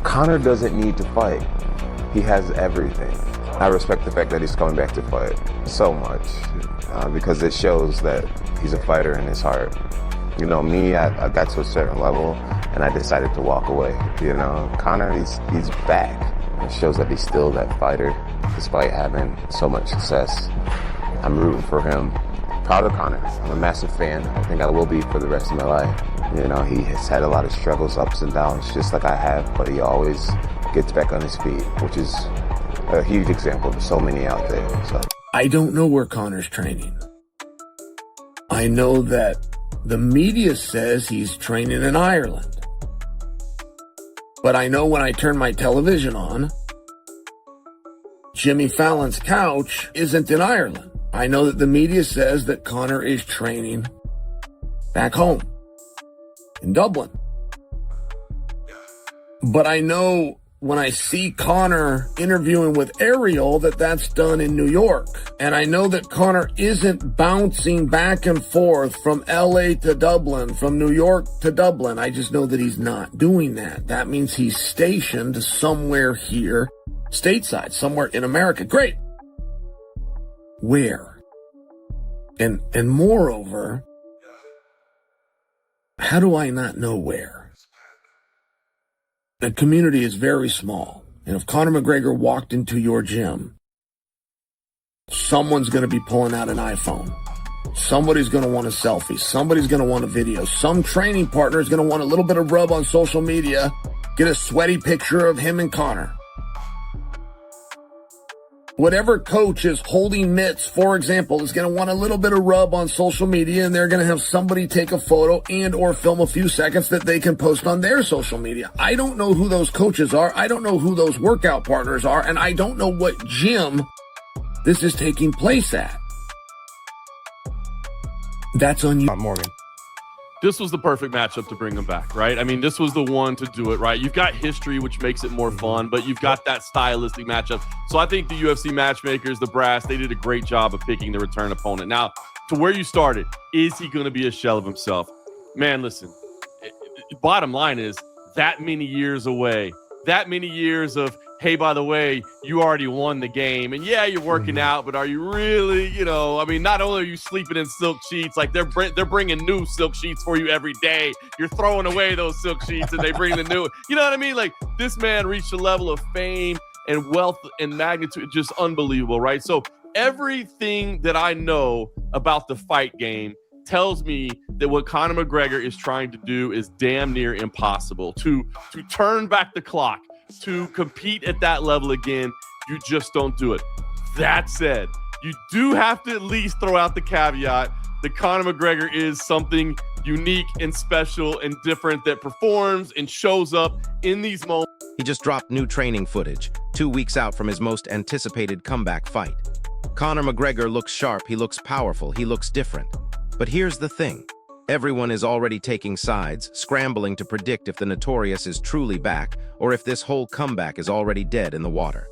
Conor doesn't need to fight. He has everything. I respect the fact that he's coming back to fight so much because it shows that he's a fighter in his heart. You know, me, I got to a certain level and I decided to walk away. You know, Conor, he's back. It shows that he's still that fighter despite having so much success. I'm rooting for him. Proud of Conor. I'm a massive fan. I think I will be for the rest of my life. You know, he has had a lot of struggles, ups and downs, just like I have, but he always gets back on his feet, which is a huge example to so many out there. So I don't know where Conor's training. I know that the media says he's training in Ireland. But I know when I turn my television on, Jimmy Fallon's couch isn't in Ireland. I know that the media says that Conor is training back home in Dublin. But I know when I see Conor interviewing with Ariel that that's done in New York. And I know that Conor isn't bouncing back and forth from LA to Dublin, from New York to Dublin. I just know that he's not doing that. That means he's stationed somewhere here, stateside, somewhere in America. Great. Where? And moreover, how do I not know where? The community is very small. And if Conor McGregor walked into your gym, someone's going to be pulling out an iPhone. Somebody's going to want a selfie. Somebody's going to want a video. Some training partner is going to want a little bit of rub on social media, get a sweaty picture of him and Conor. Whatever coach is holding mitts, for example, is going to want a little bit of rub on social media, and they're going to have somebody take a photo and or film a few seconds that they can post on their social media. I don't know who those coaches are. I don't know who those workout partners are, and I don't know what gym this is taking place at. That's on you, Morgan. This was the perfect matchup to bring him back, right? I mean, this was the one to do it, right? You've got history, which makes it more fun, but you've got that stylistic matchup. So I think the UFC matchmakers, the brass, they did a great job of picking the return opponent. Now, to where you started, is he going to be a shell of himself? Man, listen, bottom line is that many years away, that many years of, hey, by the way, you already won the game. And yeah, you're working out, but are you really, you know, I mean, not only are you sleeping in silk sheets, like they're bringing new silk sheets for you every day. You're throwing away those silk sheets and they bring the new, you know what I mean? Like this man reached a level of fame and wealth and magnitude, just unbelievable, right? So everything that I know about the fight game tells me that what Conor McGregor is trying to do is damn near impossible. To turn back the clock, to compete at that level again, you just don't do it. That said, you do have to at least throw out the caveat that Conor McGregor is something unique and special and different that performs and shows up in these moments. He just dropped new training footage, 2 weeks out from his most anticipated comeback fight. Conor McGregor looks sharp, he looks powerful, he looks different. But here's the thing. Everyone is already taking sides, scrambling to predict if the Notorious is truly back or if this whole comeback is already dead in the water.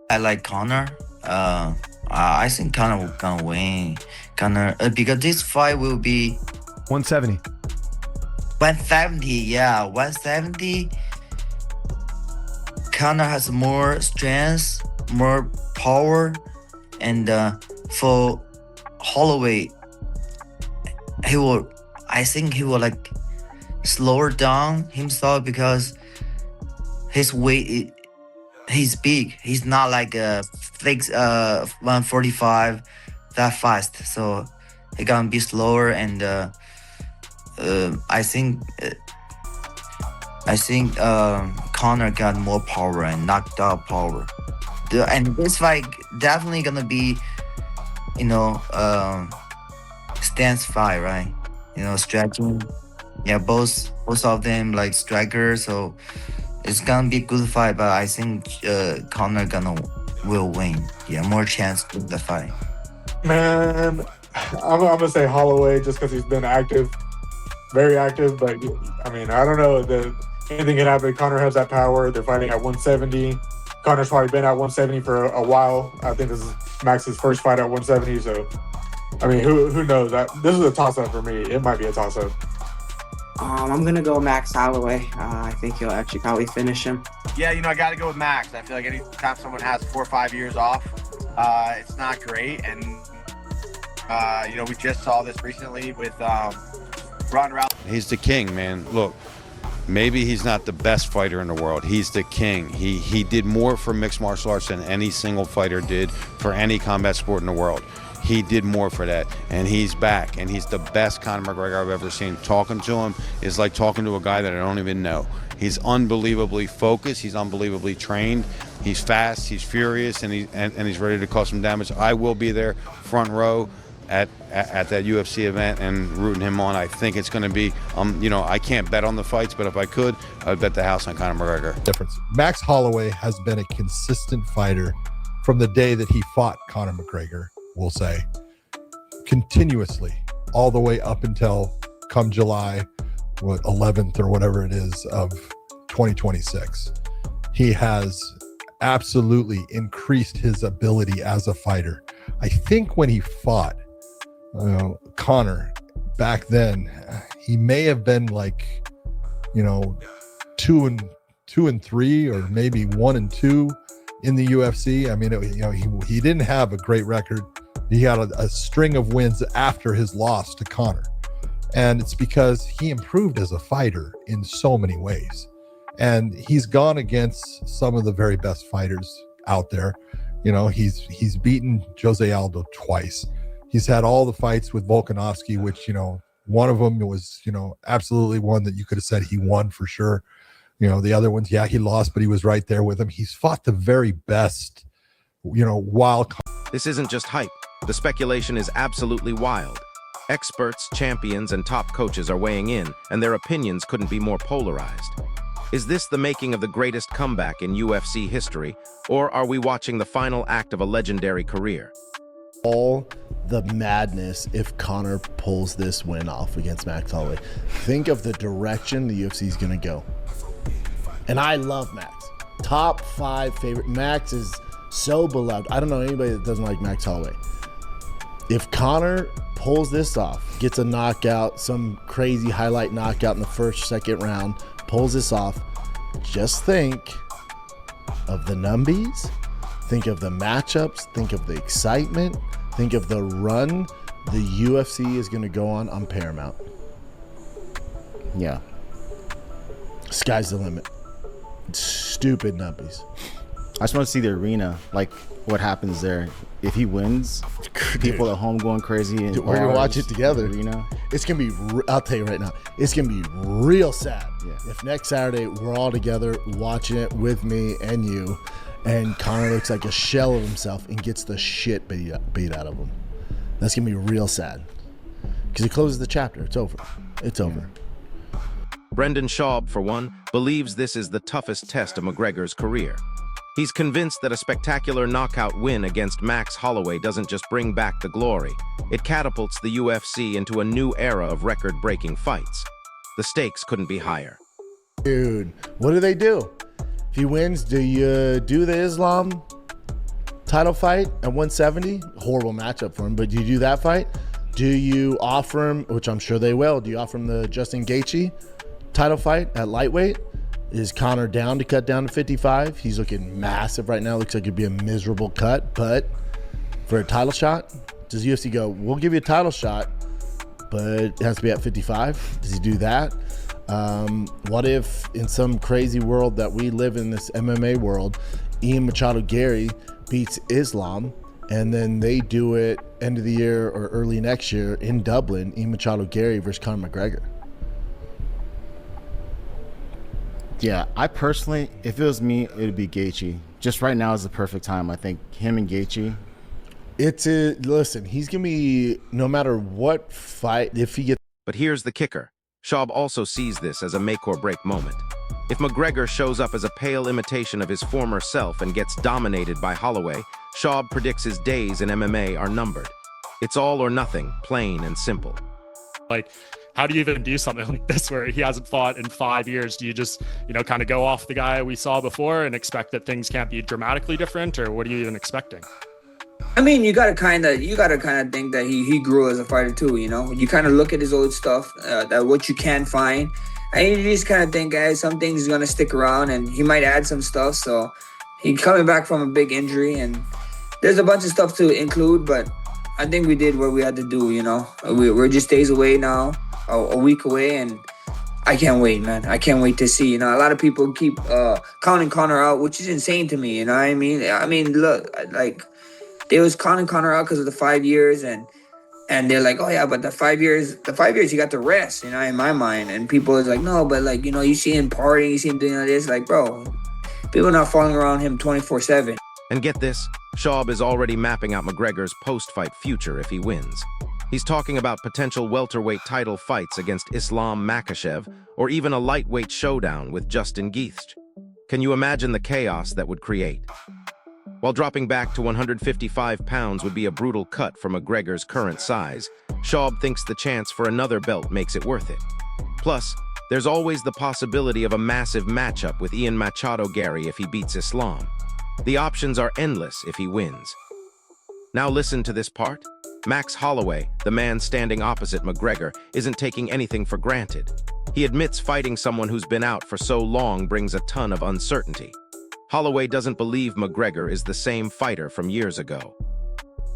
I like Conor. I think Conor will gonna win. Conor, because this fight will be 170. 170, yeah, 170. Conor has more strength, more power, and for Holloway, I think he will like slow down himself because his weight he's big. He's not like a fake 145 that fast. So he gonna be slower, and I think Conor got more power and knocked out power. And this fight definitely gonna be, you know, stance fight, right? You know, stretching. Yeah, both of them like strikers, so it's gonna be a good fight. But I think Conor will win. Yeah, more chance to the fight. Man, I'm gonna say Holloway just because he's been active, very active. But I mean, I don't know. Anything can happen. Conor has that power. They're fighting at 170. Conor's probably been at 170 for a while. I think this is Max's first fight at 170. So, I mean, who knows? This is a toss-up for me. It might be a toss-up. I'm gonna go Max Holloway. I think he'll actually probably finish him. Yeah, I got to go with Max. I feel like anytime someone has 4 or 5 years off, it's not great. And we just saw this recently with Ron Rowley. He's the king, man. Look, maybe he's not the best fighter in the world. He's the king. He did more for mixed martial arts than any single fighter did for any combat sport in the world. He did more for that, and he's back, and he's the best Conor McGregor I've ever seen. Talking to him is like talking to a guy that I don't even know. He's unbelievably focused. He's unbelievably trained. He's fast. He's furious, and he's ready to cause some damage. I will be there, front row, at that UFC event and rooting him on. I think it's going to be, I can't bet on the fights, but if I could, I'd bet the house on Conor McGregor. Difference. Max Holloway has been a consistent fighter from the day that he fought Conor McGregor. We'll say continuously all the way up until come July 11th or whatever it is of 2026. He has absolutely increased his ability as a fighter. I think when he fought Conor back then, he may have been like 2 and 3 or maybe 1 and 2 in the UFC. I mean, he didn't have a great record. He had a string of wins after his loss to Conor. And it's because he improved as a fighter in so many ways. And he's gone against some of the very best fighters out there. He's beaten Jose Aldo twice. He's had all the fights with Volkanovski, which, one of them was, absolutely one that you could have said he won for sure. The other ones, yeah, he lost, but he was right there with him. He's fought the very best, while. This isn't just hype. The speculation is absolutely wild. Experts, champions, and top coaches are weighing in, and their opinions couldn't be more polarized. Is this the making of the greatest comeback in UFC history, or are we watching the final act of a legendary career? All the madness if Conor pulls this win off against Max Holloway. Think of the direction the UFC is going to go. And I love Max. Top 5 favorite. Max is so beloved. I don't know anybody that doesn't like Max Holloway. If Conor pulls this off, gets a knockout, some crazy highlight knockout in the first, second round, pulls this off, just think of the numbies, think of the matchups, think of the excitement, think of the run the UFC is going to go on Paramount. Yeah. Sky's the limit. Stupid numbies. I just want to see the arena, like what happens there. If he wins, people at home going crazy. And we're going to watch it together. Arena. It's going to be, I'll tell you right now, it's going to be real sad if next Saturday we're all together watching it with me and you, and Conor looks like a shell of himself and gets the shit beat out of him. That's going to be real sad. Because he closes the chapter. It's over. It's over. Brendan Schaub, for one, believes this is the toughest test of McGregor's career. He's convinced that a spectacular knockout win against Max Holloway doesn't just bring back the glory. It catapults the UFC into a new era of record-breaking fights. The stakes couldn't be higher. Dude, what do they do? If he wins, do you do the Islam title fight at 170? Horrible matchup for him, but do you do that fight? Do you offer him, which I'm sure they will, do you offer him the Justin Gaethje title fight at lightweight? Is Conor down to cut down to 55? He's looking massive right now. Looks like it'd be a miserable cut, but for a title shot, does UFC go, we'll give you a title shot, but it has to be at 55? Does he do that? What if in some crazy world that we live in, this MMA world, Ian Machado Gary beats Islam, and then they do it end of the year or early next year in Dublin, Ian Machado Gary versus Conor McGregor. Yeah, I personally, if it was me, it would be Gaethje. Just right now is the perfect time. I think him and Gaethje. Listen, he's going to be, no matter what fight, if he gets. But here's the kicker. Schaub also sees this as a make or break moment. If McGregor shows up as a pale imitation of his former self and gets dominated by Holloway, Schaub predicts his days in MMA are numbered. It's all or nothing, plain and simple. Like, how do you even do something like this where he hasn't fought in 5 years? Do you just, kind of go off the guy we saw before and expect that things can't be dramatically different, or what are you even expecting? I mean, you gotta kind of think that he grew as a fighter too. You kind of look at his old stuff, that what you can find, and you just kind of think, some things is gonna stick around, and he might add some stuff. So he's coming back from a big injury, and there's a bunch of stuff to include, but I think we did what we had to do. We're just days away now, a week away, and I can't wait, man. I can't wait to see. A lot of people keep counting Conor out, which is insane to me. You know what I mean? I mean, look, like, they was counting Conor out because of the 5 years, and they're like, oh yeah, but the 5 years he got to rest, in my mind. And people is like, no, but like, you see him partying, you see him doing all this, like, bro, people are not following around him 24/7. And get this, Schaub is already mapping out McGregor's post-fight future if he wins. He's talking about potential welterweight title fights against Islam Makhachev, or even a lightweight showdown with Justin Gaethje. Can you imagine the chaos that would create? While dropping back to 155 pounds would be a brutal cut for McGregor's current size, Schaub thinks the chance for another belt makes it worth it. Plus, there's always the possibility of a massive matchup with Ian Machado Gary if he beats Islam. The options are endless if he wins. Now listen to this part. Max Holloway, the man standing opposite McGregor, isn't taking anything for granted. He admits fighting someone who's been out for so long brings a ton of uncertainty. Holloway doesn't believe McGregor is the same fighter from years ago.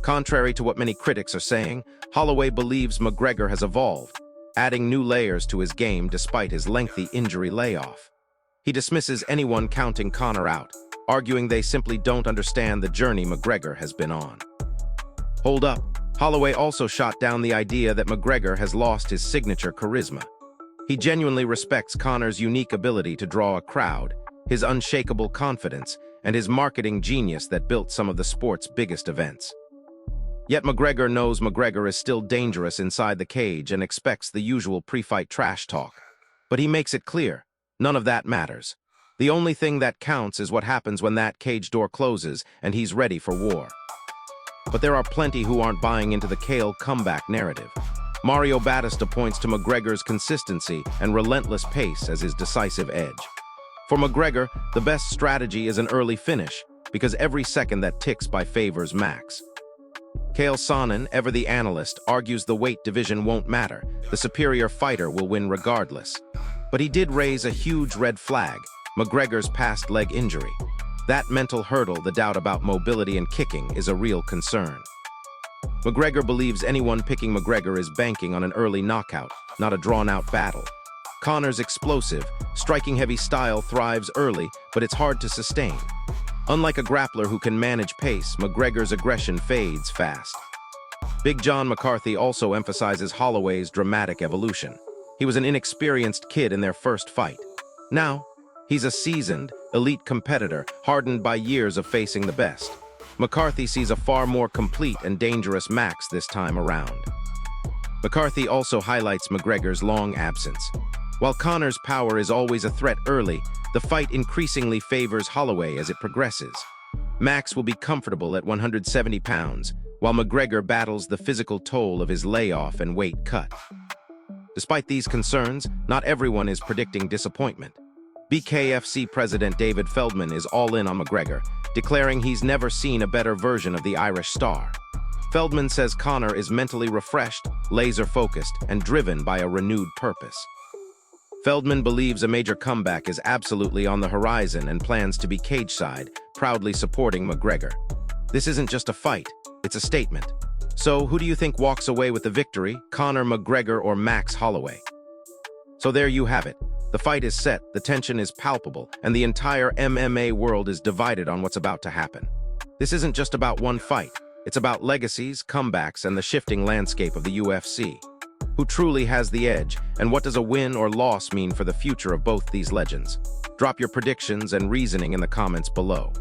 Contrary to what many critics are saying, Holloway believes McGregor has evolved, adding new layers to his game despite his lengthy injury layoff. He dismisses anyone counting Conor out, arguing they simply don't understand the journey McGregor has been on. Hold up, Holloway also shot down the idea that McGregor has lost his signature charisma. He genuinely respects Conor's unique ability to draw a crowd, his unshakable confidence, and his marketing genius that built some of the sport's biggest events. Yet McGregor knows McGregor is still dangerous inside the cage and expects the usual pre-fight trash talk. But he makes it clear, none of that matters. The only thing that counts is what happens when that cage door closes and he's ready for war. But there are plenty who aren't buying into the Kale comeback narrative. Mario Batista points to McGregor's consistency and relentless pace as his decisive edge. For McGregor, the best strategy is an early finish, because every second that ticks by favors Max. Kale Sonnen, ever the analyst, argues the weight division won't matter. The superior fighter will win regardless. But he did raise a huge red flag, McGregor's past leg injury. That mental hurdle, the doubt about mobility and kicking, is a real concern. McGregor believes anyone picking McGregor is banking on an early knockout, not a drawn-out battle. Conor's explosive, striking-heavy style thrives early, but it's hard to sustain. Unlike a grappler who can manage pace, McGregor's aggression fades fast. Big John McCarthy also emphasizes Holloway's dramatic evolution. He was an inexperienced kid in their first fight. Now, he's a seasoned, elite competitor, hardened by years of facing the best. McCarthy sees a far more complete and dangerous Max this time around. McCarthy also highlights McGregor's long absence. While Conor's power is always a threat early, the fight increasingly favors Holloway as it progresses. Max will be comfortable at 170 pounds, while McGregor battles the physical toll of his layoff and weight cut. Despite these concerns, not everyone is predicting disappointment. BKFC President David Feldman is all in on McGregor, declaring he's never seen a better version of the Irish star. Feldman says Conor is mentally refreshed, laser-focused, and driven by a renewed purpose. Feldman believes a major comeback is absolutely on the horizon and plans to be cage-side, proudly supporting McGregor. This isn't just a fight, it's a statement. So who do you think walks away with the victory, Conor McGregor or Max Holloway? So there you have it. The fight is set, the tension is palpable, and the entire MMA world is divided on what's about to happen. This isn't just about one fight. It's about legacies, comebacks, and the shifting landscape of the UFC. Who truly has the edge, and what does a win or loss mean for the future of both these legends? Drop your predictions and reasoning in the comments below.